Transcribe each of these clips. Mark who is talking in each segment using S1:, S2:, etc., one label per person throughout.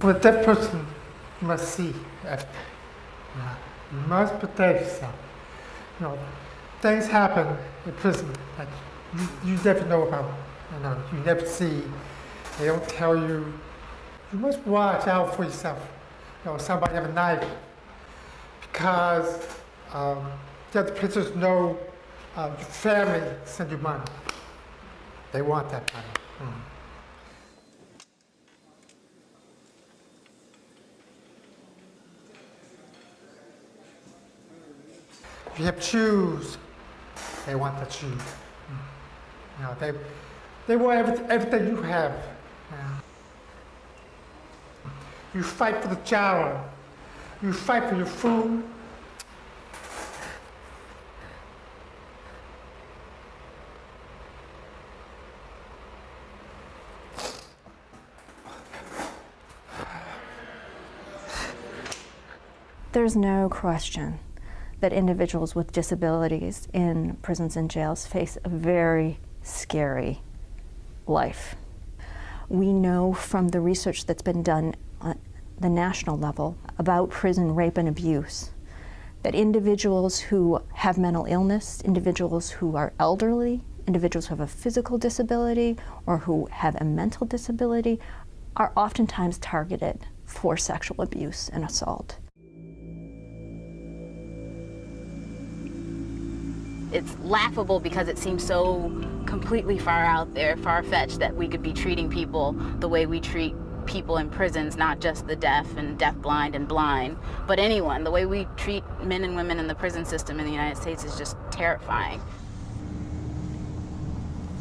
S1: For a deaf person, you must see everything. You must protect yourself. Things happen in prison that you never know about. You never see. They don't tell you. You must watch out for yourself. Somebody have a knife because the other prisoners know your family send you money. They want that money. If you have shoes, they want the shoes. They want everything you have. You fight for the shower. You fight for your food.
S2: There's no question that individuals with disabilities in prisons and jails face a very scary life. We know from the research that's been done on the national level about prison rape and abuse that individuals who have mental illness, individuals who are elderly, individuals who have a physical disability or who have a mental disability are oftentimes targeted for sexual abuse and assault.
S3: It's laughable because it seems so completely far out there, far-fetched, that we could be treating people the way we treat people in prisons, not just the deaf and deafblind and blind, but anyone. The way we treat men and women in the prison system in the United States is just terrifying.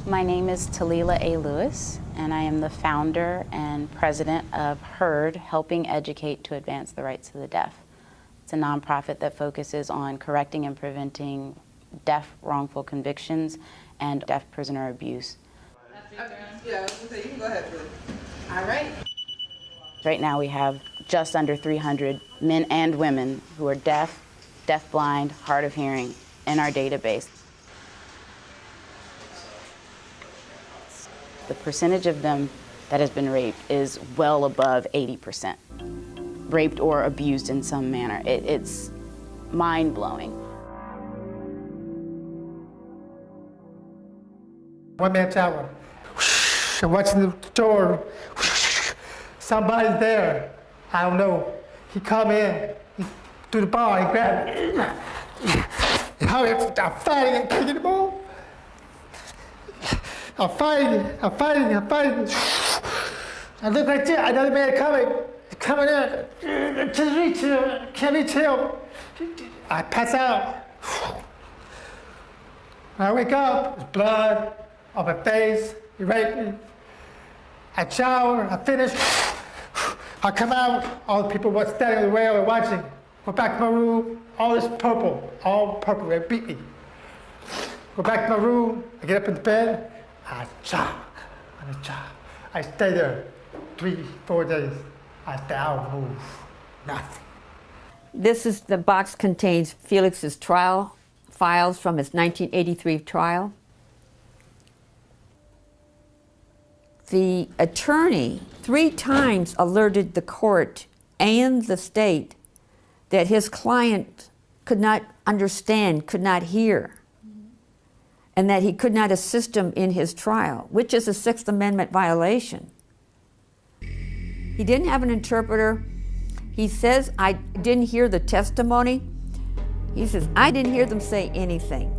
S3: My name is Talila A. Lewis, and I am the founder and president of HEARD, Helping Educate to Advance the Rights of the Deaf. It's a nonprofit that focuses on correcting and preventing deaf wrongful convictions and deaf prisoner abuse.
S4: Yeah, you can go ahead, please.
S3: All right. Right now we have just under 300 men and women who are deaf, deafblind, hard of hearing in our database. The percentage of them that has been raped is well above 80%. Raped or abused in some manner. It's mind-blowing.
S1: One-man shower. I'm watching the door. Somebody's there. I don't know. He come in through the bar. He grabbed me. I'm fighting and kicking the ball. I'm fighting. I look right there. Another man coming in. Can't reach him. I pass out. When I wake up, there's blood on my face. He raped me. I shower, I finish. I come out, all the people were standing in the rail and watching. Go back to my room, all this purple, all purple, they beat me. Go back to my room, I get up in the bed, I jog. I stay there 3-4 days. I don't move, nothing.
S5: The box contains Felix's trial files from his 1983 trial. The attorney 3 times alerted the court and the state that his client could not understand, could not hear, and that he could not assist him in his trial, which is a Sixth Amendment violation. He didn't have an interpreter. He says, I didn't hear the testimony. He says, I didn't hear them say anything.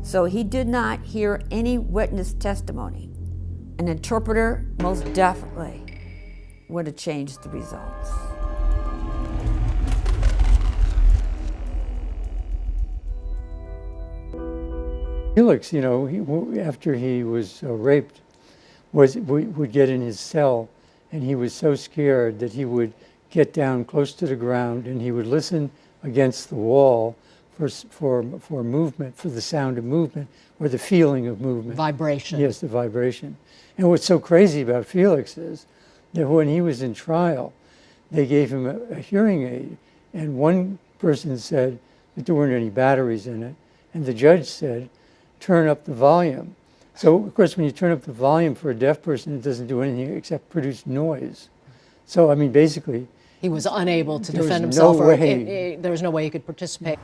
S5: So he did not hear any witness testimony. An interpreter most definitely would have changed the results.
S6: Felix, after he was raped, would get in his cell, and he was so scared that he would get down close to the ground and he would listen against the wall for movement, for the sound of movement or the feeling of movement.
S7: Vibration.
S6: Yes, the vibration. And what's so crazy about Felix is that when he was in trial, they gave him a hearing aid, and one person said that there weren't any batteries in it, and the judge said, turn up the volume. So, of course, when you turn up the volume for a deaf person, it doesn't do anything except produce noise. So, I mean, basically,
S7: He was unable to
S6: There was
S7: defend
S6: no
S7: himself, or
S6: way.
S7: there was no way he could participate.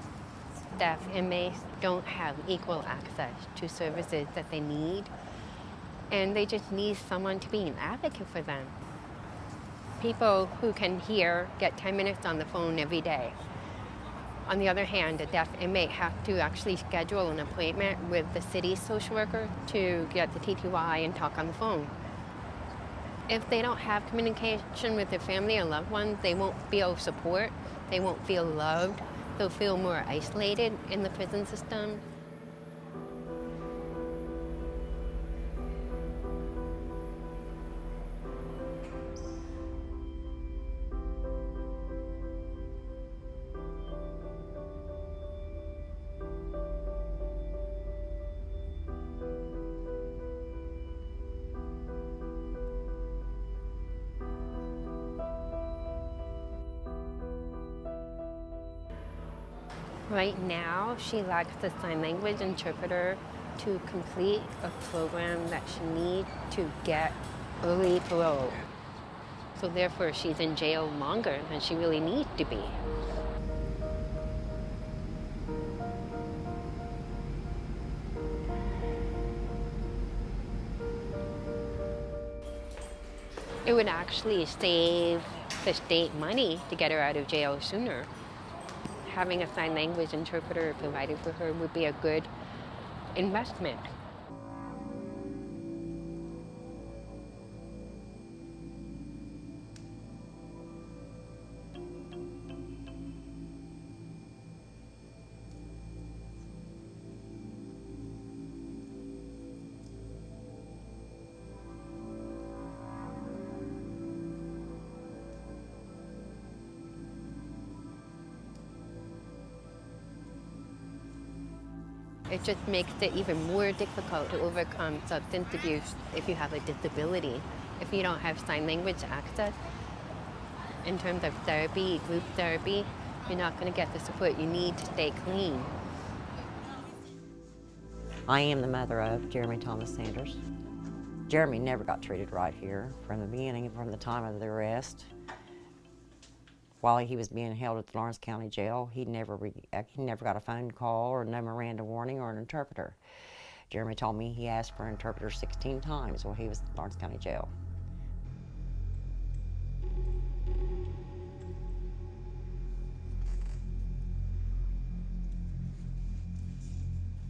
S8: Deaf inmates don't have equal access to services that they need, and they just need someone to be an advocate for them. People who can hear get 10 minutes on the phone every day. On the other hand, a deaf inmate has to actually schedule an appointment with the city social worker to get the TTY and talk on the phone. If they don't have communication with their family or loved ones, they won't feel support, they won't feel loved, they'll feel more isolated in the prison system. Right now, she lacks the sign language interpreter to complete a program that she needs to get early parole. So therefore, she's in jail longer than she really needs to be. It would actually save the state money to get her out of jail sooner. Having a sign language interpreter provided for her would be a good investment. It just makes it even more difficult to overcome substance abuse if you have a disability. If you don't have sign language access, in terms of therapy, group therapy, you're not going to get the support you need to stay clean.
S9: I am the mother of Jeremy Thomas Sanders. Jeremy never got treated right here from the beginning, from the time of the arrest. While he was being held at the Lawrence County Jail, he never got a phone call or no Miranda warning or an interpreter. Jeremy told me he asked for an interpreter 16 times while he was at Lawrence County Jail.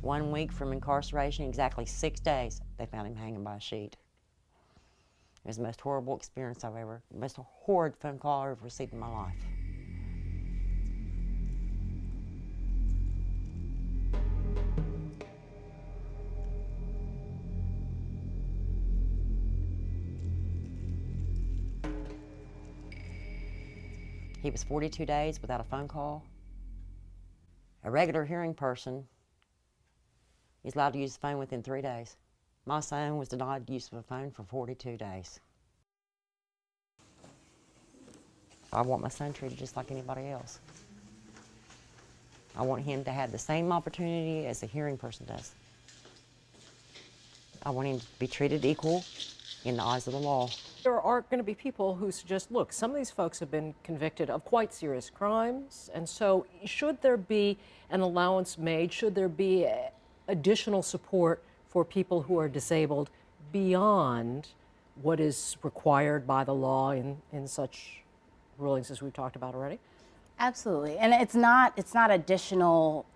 S9: One week from incarceration, exactly 6 days, they found him hanging by a sheet. It was the most horrible experience most horrid phone call I've ever received in my life. He was 42 days without a phone call. A regular hearing person is allowed to use the phone within 3 days. My son was denied use of a phone for 42 days. I want my son treated just like anybody else. I want him to have the same opportunity as a hearing person does. I want him to be treated equal in the eyes of the law.
S7: There are going to be people who suggest, look, some of these folks have been convicted of quite serious crimes, and so should there be an allowance made, should there be additional support for people who are disabled beyond what is required by the law in such rulings as we've talked about already?
S10: Absolutely, and it's not additional.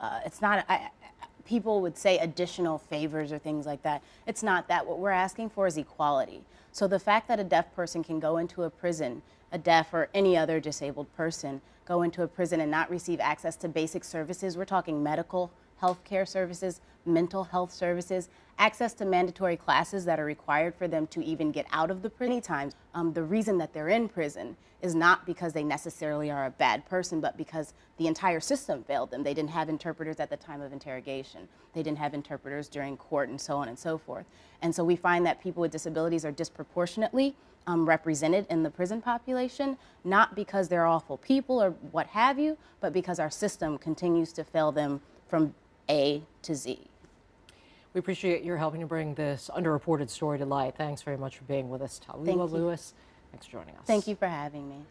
S10: People would say additional favors or things like that. It's not that. What we're asking for is equality. So the fact that a deaf person can go into a prison, a deaf or any other disabled person, go into a prison and not receive access to basic services. We're talking medical health care services, mental health services, access to mandatory classes that are required for them to even get out of the prison. Many times, the reason that they're in prison is not because they necessarily are a bad person, but because the entire system failed them. They didn't have interpreters at the time of interrogation. They didn't have interpreters during court and so on and so forth. And so we find that people with disabilities are disproportionately represented in the prison population, not because they're awful people or what have you, but because our system continues to fail them from A to Z.
S7: We appreciate your helping to bring this underreported story to light. Thanks very much for being with us, Tallulah Lewis Thanks for joining us.
S10: Thank you for having me.